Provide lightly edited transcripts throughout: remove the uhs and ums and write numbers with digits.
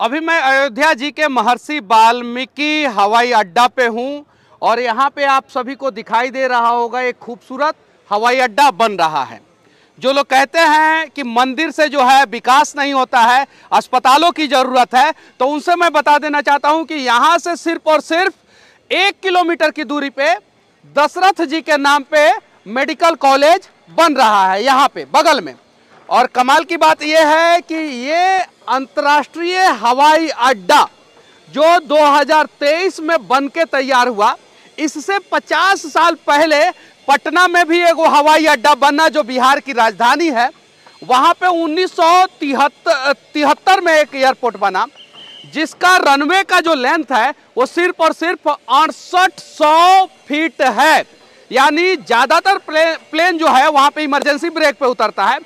अभी मैं अयोध्या जी के महर्षि वाल्मीकि हवाई अड्डा पे हूँ और यहाँ पे आप सभी को दिखाई दे रहा होगा एक खूबसूरत हवाई अड्डा बन रहा है। जो लोग कहते हैं कि मंदिर से जो है विकास नहीं होता है, अस्पतालों की ज़रूरत है, तो उनसे मैं बता देना चाहता हूँ कि यहाँ से सिर्फ और सिर्फ 1 किलोमीटर की दूरी पे दशरथ जी के नाम पे मेडिकल कॉलेज बन रहा है यहाँ पे बगल में। और कमाल की बात यह है कि ये अंतर्राष्ट्रीय हवाई अड्डा जो 2023 में बन के तैयार हुआ, इससे 50 साल पहले पटना में भी एक हवाई अड्डा बना जो बिहार की राजधानी है। वहाँ पे 1973 में एक एयरपोर्ट बना जिसका रनवे का जो लेंथ है वो सिर्फ और सिर्फ 6800 फीट है। यानी ज़्यादातर प्लेन जो है वहाँ पे इमरजेंसी ब्रेक पे उतरता है।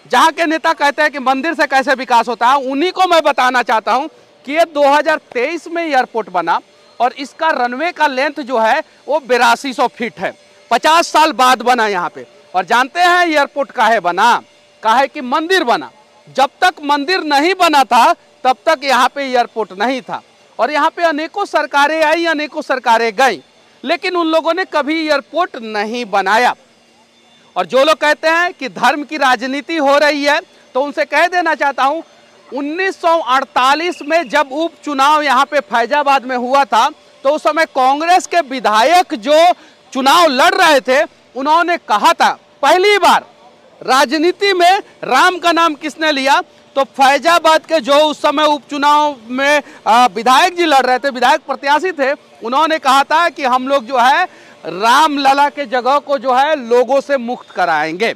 जहाँ के नेता कहते हैं कि मंदिर से कैसे विकास होता है, उन्हीं को मैं बताना चाहता हूँ कि ये 2023 में एयरपोर्ट बना और इसका रनवे का लेंथ जो है वो 8200 फीट है। 50 साल बाद बना यहाँ पे। और जानते हैं एयरपोर्ट काहे बना? काहे कि मंदिर बना। जब तक मंदिर नहीं बना था तब तक यहाँ पे एयरपोर्ट नहीं था। और यहाँ पे अनेकों सरकारें आई, अनेकों सरकारें गई, लेकिन उन लोगों ने कभी एयरपोर्ट नहीं बनाया। और जो लोग कहते हैं कि धर्म की राजनीति हो रही है, तो उनसे कह देना चाहता हूं 1948 में जब उपचुनाव यहाँ पे फैजाबाद में हुआ था, तो उस समय कांग्रेस के विधायक जो चुनाव लड़ रहे थे, उन्होंने कहा था पहली बार राजनीति में राम का नाम किसने लिया, तो फैजाबाद के जो उस समय उपचुनाव में विधायक जी लड़ रहे थे, विधायक प्रत्याशी थे, उन्होंने कहा था कि हम लोग जो है रामलला के जगह को जो है लोगों से मुक्त कराएंगे।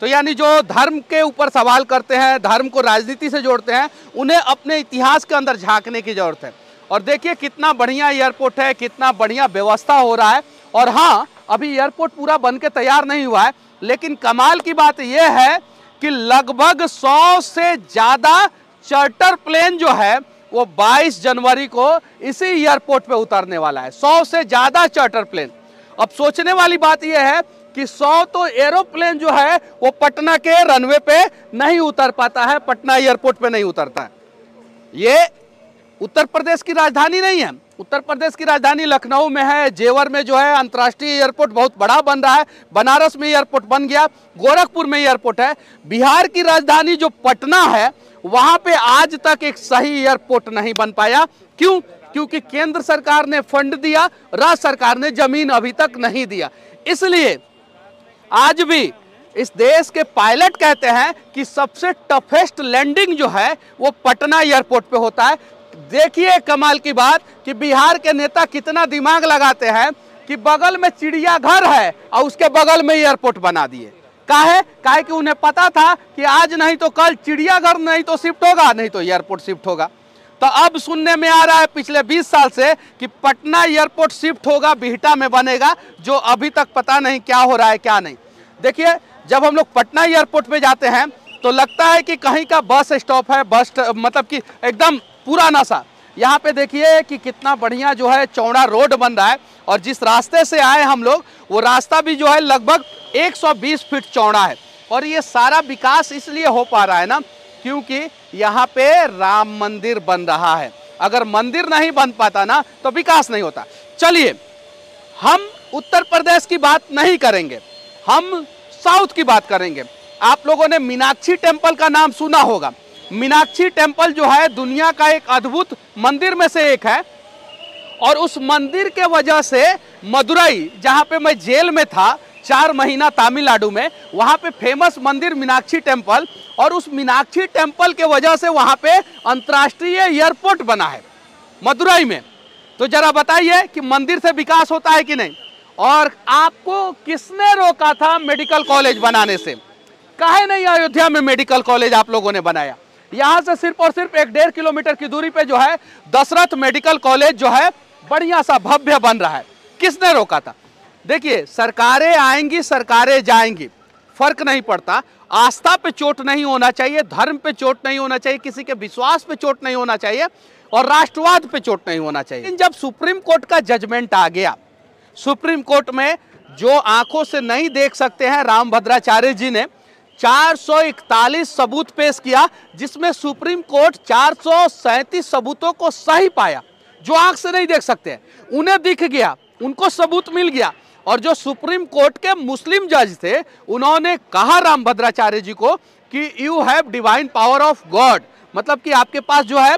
तो यानी जो धर्म के ऊपर सवाल करते हैं, धर्म को राजनीति से जोड़ते हैं, उन्हें अपने इतिहास के अंदर झांकने की जरूरत है। और देखिए कितना बढ़िया एयरपोर्ट है, कितना बढ़िया व्यवस्था हो रहा है। और हाँ, अभी एयरपोर्ट पूरा बन के तैयार नहीं हुआ है, लेकिन कमाल की बात यह है कि लगभग 100 से ज़्यादा चार्टर प्लेन जो है वो 22 जनवरी को इसी एयरपोर्ट पे उतरने वाला है। 100 से ज़्यादा चार्टर प्लेन। अब सोचने वाली बात यह है कि 100 तो एरोप्लेन जो है वो पटना के रनवे पे नहीं उतर पाता है, पटना एयरपोर्ट पे नहीं उतरता है। ये उत्तर प्रदेश की राजधानी नहीं है। उत्तर प्रदेश की राजधानी लखनऊ में है, जेवर में जो है अंतर्राष्ट्रीय एयरपोर्ट बहुत बड़ा बन रहा है, बनारस में एयरपोर्ट बन गया, गोरखपुर में एयरपोर्ट है। बिहार की राजधानी जो पटना है वहाँ पे आज तक एक सही एयरपोर्ट नहीं बन पाया। क्यों? क्योंकि केंद्र सरकार ने फंड दिया, राज्य सरकार ने जमीन अभी तक नहीं दिया। इसलिए आज भी इस देश के पायलट कहते हैं कि सबसे टफेस्ट लैंडिंग जो है वो पटना एयरपोर्ट पे होता है। देखिए कमाल की बात कि बिहार के नेता कितना दिमाग लगाते हैं कि बगल में चिड़ियाघर है और उसके बगल में एयरपोर्ट बना दिए। काहे कि उन्हें पता था कि आज नहीं तो कल चिड़ियाघर नहीं तो शिफ्ट होगा, नहीं तो एयरपोर्ट शिफ्ट होगा। तो अब सुनने में आ रहा है पिछले 20 साल से कि पटना एयरपोर्ट शिफ्ट होगा, बिहटा में बनेगा, जो अभी तक पता नहीं क्या हो रहा है क्या नहीं। देखिए जब हम लोग पटना एयरपोर्ट पे जाते हैं तो लगता है कि कहीं का बस स्टॉप है, मतलब कि एकदम पुराना सा। यहाँ पे देखिए कि कितना बढ़िया जो है चौड़ा रोड बन रहा है। और जिस रास्ते से आए हम लोग वो रास्ता भी जो है लगभग 120 फीट चौड़ा है। और ये सारा विकास इसलिए हो पा रहा है ना क्योंकि यहाँ पे राम मंदिर बन रहा है। अगर मंदिर नहीं बन पाता ना तो विकास नहीं होता। चलिए हम उत्तर प्रदेश की बात नहीं करेंगे, हम साउथ की बात करेंगे। आप लोगों ने मीनाक्षी टेम्पल का नाम सुना होगा। मीनाक्षी टेम्पल जो है दुनिया का एक अद्भुत मंदिर में से एक है। और उस मंदिर के वजह से मदुरई, जहाँ पे मैं जेल में था 4 महीना तमिलनाडु में, वहाँ पे फेमस मंदिर मीनाक्षी टेम्पल, और उस मीनाक्षी टेम्पल के वजह से वहाँ पे अंतर्राष्ट्रीय एयरपोर्ट बना है मदुरई में। तो जरा बताइए कि मंदिर से विकास होता है कि नहीं? और आपको किसने रोका था मेडिकल कॉलेज बनाने से? काहे नहीं अयोध्या में मेडिकल कॉलेज आप लोगों ने बनाया? यहाँ से सिर्फ और सिर्फ 1-1.5 किलोमीटर की दूरी पे जो है दशरथ मेडिकल कॉलेज जो है बढ़िया सा भव्य बन रहा है। किसने रोका था? देखिए सरकारें आएंगी, सरकारें जाएंगी, फर्क नहीं पड़ता। आस्था पे चोट नहीं होना चाहिए, धर्म पे चोट नहीं होना चाहिए, किसी के विश्वास पे चोट नहीं होना चाहिए, और राष्ट्रवाद पे चोट नहीं होना चाहिए। लेकिन जब सुप्रीम कोर्ट का जजमेंट आ गया, सुप्रीम कोर्ट में जो आंखों से नहीं देख सकते हैं रामभद्राचार्य जी ने 441 सबूत पेश किया, जिसमें सुप्रीम कोर्ट 437 सबूतों को सही पाया। जो आंख से नहीं देख सकते, उन्हें दिख गया, उनको सबूत मिल गया। और जो सुप्रीम कोर्ट के मुस्लिम जज थे, उन्होंने कहा रामभद्राचार्य जी को कि you have divine power of God, मतलब कि आपके पास जो है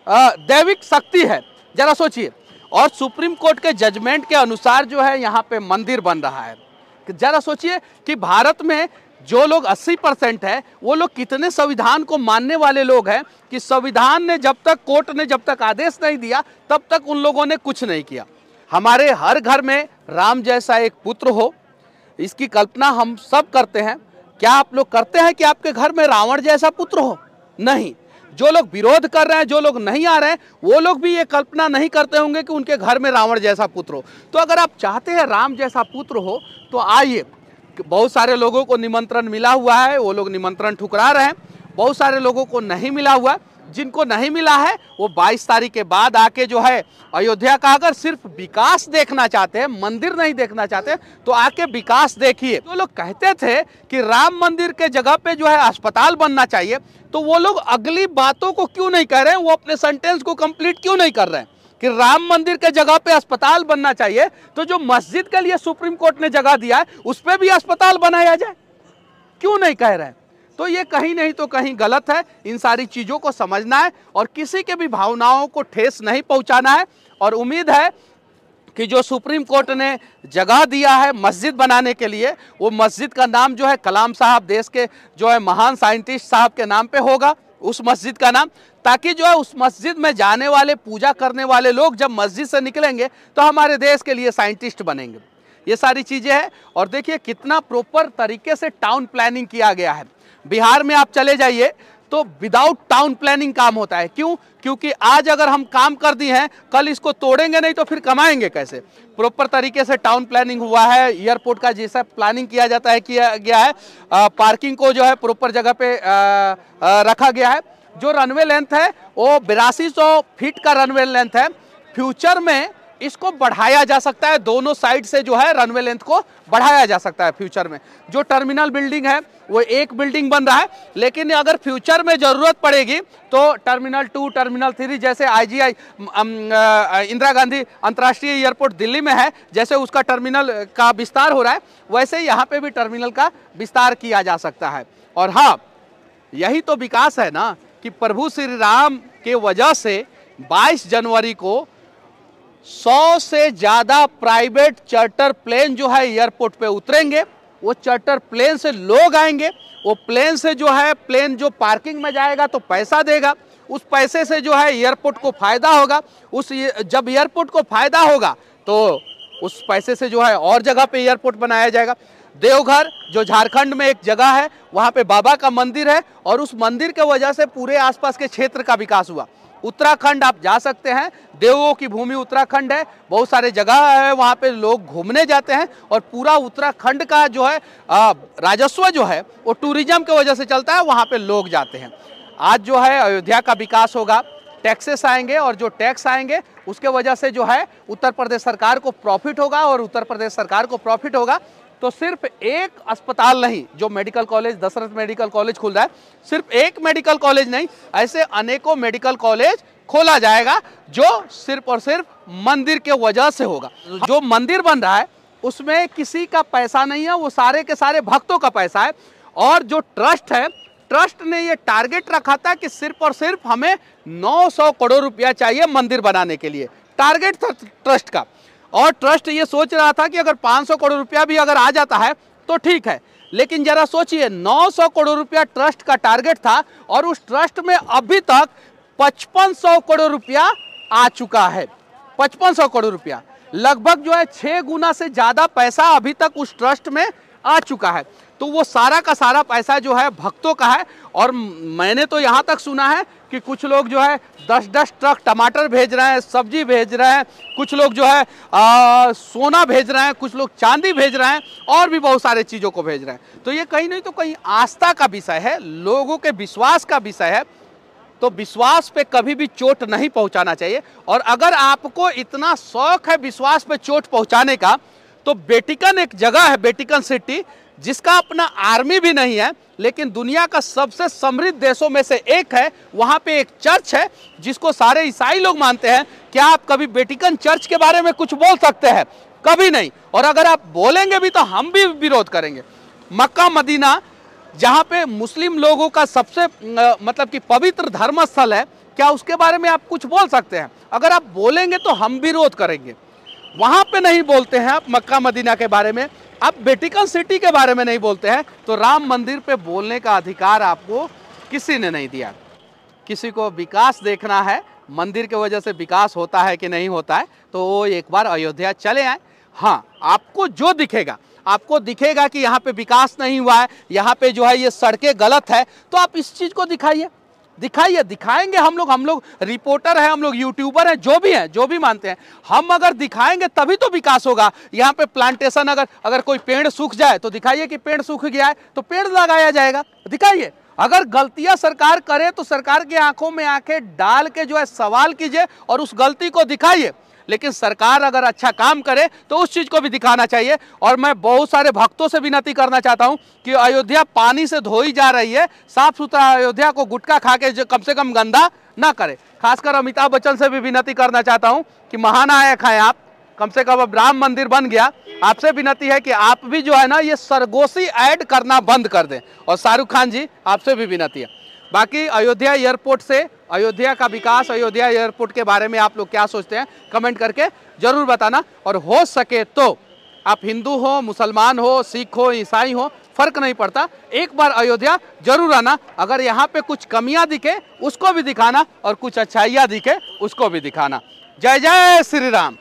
दैविक शक्ति है। जरा सोचिए, और सुप्रीम कोर्ट के जजमेंट के अनुसार जो है यहाँ पे मंदिर बन रहा है। जरा सोचिए कि भारत में जो लोग 80% है, वो लोग कितने संविधान को मानने वाले लोग हैं कि संविधान ने जब तक, कोर्ट ने जब तक आदेश नहीं दिया, तब तक उन लोगों ने कुछ नहीं किया। हमारे हर घर में राम जैसा एक पुत्र हो, इसकी कल्पना हम सब करते हैं। क्या आप लोग करते हैं कि आपके घर में रावण जैसा पुत्र हो? नहीं। जो लोग विरोध कर रहे हैं, जो लोग नहीं आ रहे हैं, वो लोग भी ये कल्पना नहीं करते होंगे कि उनके घर में रावण जैसा पुत्र हो। तो अगर आप चाहते हैं राम जैसा पुत्र हो, तो आइए। बहुत सारे लोगों को निमंत्रण मिला हुआ है, वो लोग निमंत्रण ठुकरा रहे हैं। बहुत सारे लोगों को नहीं मिला हुआ। जिनको नहीं मिला है, वो 22 तारीख के बाद आके जो है अयोध्या का, अगर सिर्फ विकास देखना चाहते हैं, मंदिर नहीं देखना चाहते, तो आके विकास देखिए। जो लोग कहते थे कि राम मंदिर के जगह पे जो है अस्पताल बनना चाहिए, तो वो लोग अगली बातों को क्यों नहीं कह रहे हैं? वो अपने सेंटेंस को कंप्लीट क्यों नहीं कर रहे हैं कि राम मंदिर के जगह पे अस्पताल बनना चाहिए? तो जो मस्जिद के लिए सुप्रीम कोर्ट ने जगह दिया है, उस पर भी अस्पताल बनाया जाए, क्यों नहीं कह रहे हैं? तो ये कहीं नहीं तो कहीं गलत है। इन सारी चीज़ों को समझना है और किसी के भी भावनाओं को ठेस नहीं पहुंचाना है। और उम्मीद है कि जो सुप्रीम कोर्ट ने जगह दिया है मस्जिद बनाने के लिए, वो मस्जिद का नाम जो है कलाम साहब, देश के जो है महान साइंटिस्ट साहब के नाम पे होगा, उस मस्जिद का नाम, ताकि जो है उस मस्जिद में जाने वाले, पूजा करने वाले लोग जब मस्जिद से निकलेंगे तो हमारे देश के लिए साइंटिस्ट बनेंगे। ये सारी चीज़ें हैं। और देखिए कितना प्रॉपर तरीके से टाउन प्लानिंग किया गया है। बिहार में आप चले जाइए तो विदाउट टाउन प्लानिंग काम होता है। क्यों? क्योंकि आज अगर हम काम कर दिए हैं, कल इसको तोड़ेंगे नहीं तो फिर कमाएंगे कैसे? प्रॉपर तरीके से टाउन प्लानिंग हुआ है। एयरपोर्ट का जैसा प्लानिंग किया जाता है, किया गया है। पार्किंग को जो है प्रॉपर जगह पे रखा गया है। जो रनवे लेंथ है वो 8200 फीट का रनवे लेंथ है। फ्यूचर में इसको बढ़ाया जा सकता है, दोनों साइड से जो है रनवे लेंथ को बढ़ाया जा सकता है फ्यूचर में। जो टर्मिनल बिल्डिंग है वो एक बिल्डिंग बन रहा है, लेकिन अगर फ्यूचर में जरूरत पड़ेगी तो टर्मिनल 2, टर्मिनल 3, जैसे IGI इंदिरा गांधी अंतर्राष्ट्रीय एयरपोर्ट दिल्ली में है, जैसे उसका टर्मिनल का विस्तार हो रहा है, वैसे यहाँ पे भी टर्मिनल का विस्तार किया जा सकता है। और हाँ, यही तो विकास है ना कि प्रभु श्री राम के वजह से 22 जनवरी को 100 से ज़्यादा प्राइवेट चार्टर प्लेन जो है एयरपोर्ट पे उतरेंगे। वो चार्टर प्लेन से लोग आएंगे, वो प्लेन से जो है, प्लेन जो पार्किंग में जाएगा तो पैसा देगा, उस पैसे से जो है एयरपोर्ट को फ़ायदा होगा। जब एयरपोर्ट को फ़ायदा होगा तो उस पैसे से जो है और जगह पे एयरपोर्ट बनाया जाएगा। देवघर जो झारखंड में एक जगह है, वहाँ पे बाबा का मंदिर है और उस मंदिर के वजह से पूरे आसपास के क्षेत्र का विकास हुआ। उत्तराखंड आप जा सकते हैं, देवों की भूमि उत्तराखंड है, बहुत सारे जगह है वहाँ पे लोग घूमने जाते हैं और पूरा उत्तराखंड का जो है राजस्व जो है वो टूरिज्म की वजह से चलता है, वहाँ पे लोग जाते हैं। आज जो है अयोध्या का विकास होगा, टैक्सेस आएंगे और जो टैक्स आएंगे उसके वजह से जो है उत्तर प्रदेश सरकार को प्रॉफिट होगा और उत्तर प्रदेश सरकार को प्रॉफिट होगा तो सिर्फ एक अस्पताल नहीं, जो medical college Dasharath medical college खुल रहा है, सिर्फ एक मेडिकल कॉलेज नहीं, ऐसे अनेकों मेडिकल कॉलेज खोला जाएगा जो सिर्फ और सिर्फ मंदिर के वजह से होगा। जो मंदिर बन रहा है उसमें किसी का पैसा नहीं है, वो सारे के सारे भक्तों का पैसा है। और जो ट्रस्ट है, ट्रस्ट ने ये टारगेट रखा था कि सिर्फ और सिर्फ हमें 900 करोड़ रुपया चाहिए मंदिर बनाने के लिए, टारगेट था ट्रस्ट का। और ट्रस्ट ये सोच रहा था कि अगर 500 करोड़ रुपया भी अगर आ जाता है तो ठीक है, लेकिन जरा सोचिए 900 करोड़ रुपया ट्रस्ट का टारगेट था और उस ट्रस्ट में अभी तक 5500 करोड़ रुपया आ चुका है। 5500 करोड़ रुपया, लगभग जो है 6 गुना से ज़्यादा पैसा अभी तक उस ट्रस्ट में आ चुका है। तो वो सारा का सारा पैसा जो है भक्तों का है। और मैंने तो यहाँ तक सुना है कि कुछ लोग जो है 10-10 ट्रक टमाटर भेज रहे हैं, सब्जी भेज रहे हैं, कुछ लोग जो है सोना भेज रहे हैं, कुछ लोग चांदी भेज रहे हैं और भी बहुत सारे चीज़ों को भेज रहे हैं। तो ये कहीं नहीं तो कहीं आस्था का विषय है, लोगों के विश्वास का विषय है। तो विश्वास पे कभी भी चोट नहीं पहुंचाना चाहिए। और अगर आपको इतना शौक है विश्वास पे चोट पहुंचाने का, तो वेटिकन एक जगह है, वेटिकन सिटी, जिसका अपना आर्मी भी नहीं है, लेकिन दुनिया का सबसे समृद्ध देशों में से एक है, वहां पे एक चर्च है जिसको सारे ईसाई लोग मानते हैं। क्या आप कभी वेटिकन चर्च के बारे में कुछ बोल सकते हैं? कभी नहीं। और अगर आप बोलेंगे भी तो हम भी विरोध करेंगे। मक्का मदीना जहां पे मुस्लिम लोगों का सबसे मतलब कि पवित्र धर्म स्थल है, क्या उसके बारे में आप कुछ बोल सकते हैं? अगर आप बोलेंगे तो हम विरोध करेंगे। वहां पे नहीं बोलते हैं आप मक्का मदीना के बारे में, आप वेटिकन सिटी के बारे में नहीं बोलते हैं, तो राम मंदिर पे बोलने का अधिकार आपको किसी ने नहीं दिया। किसी को विकास देखना है, मंदिर की वजह से विकास होता है कि नहीं होता है, तो वो एक बार अयोध्या चले आए। हाँ, आपको जो दिखेगा, आपको दिखेगा कि यहाँ पे विकास नहीं हुआ है, यहाँ पे जो है ये सड़कें गलत है, तो आप इस चीज़ को दिखाइए, दिखाएंगे। हम लोग रिपोर्टर हैं, हम लोग यूट्यूबर हैं, जो भी हैं, जो भी मानते हैं, हम अगर दिखाएंगे तभी तो विकास होगा। यहाँ पे प्लांटेशन, अगर कोई पेड़ सूख जाए तो दिखाइए कि पेड़ सूख गया है, तो पेड़ लगाया जाएगा, दिखाइए। अगर गलतियां सरकार करे तो सरकार की आंखों में आंखें डाल के जो है सवाल कीजिए और उस गलती को दिखाइए। लेकिन सरकार अगर अच्छा काम करे तो उस चीज को भी दिखाना चाहिए। और मैं बहुत सारे भक्तों से विनती करना चाहता हूं कि अयोध्या पानी से धोई जा रही है, साफ सुथरा अयोध्या को गुटखा खा के कम से कम गंदा ना करे। खासकर अमिताभ बच्चन से भी विनती करना चाहता हूं कि महानायक हैं आप, कम से कम अब राम मंदिर बन गया, आपसे विनती है कि आप भी जो है ना ये सरगोशी ऐड करना बंद कर दें। और शाहरुख खान जी, आपसे भी विनती है। बाकी अयोध्या एयरपोर्ट से, अयोध्या का विकास, अयोध्या एयरपोर्ट के बारे में आप लोग क्या सोचते हैं, कमेंट करके जरूर बताना। और हो सके तो आप हिंदू हो, मुसलमान हो, सिख हो, ईसाई हो, फर्क नहीं पड़ता, एक बार अयोध्या जरूर आना। अगर यहाँ पे कुछ कमियां दिखे उसको भी दिखाना और कुछ अच्छाइयाँ दिखे उसको भी दिखाना। जय जय श्री राम।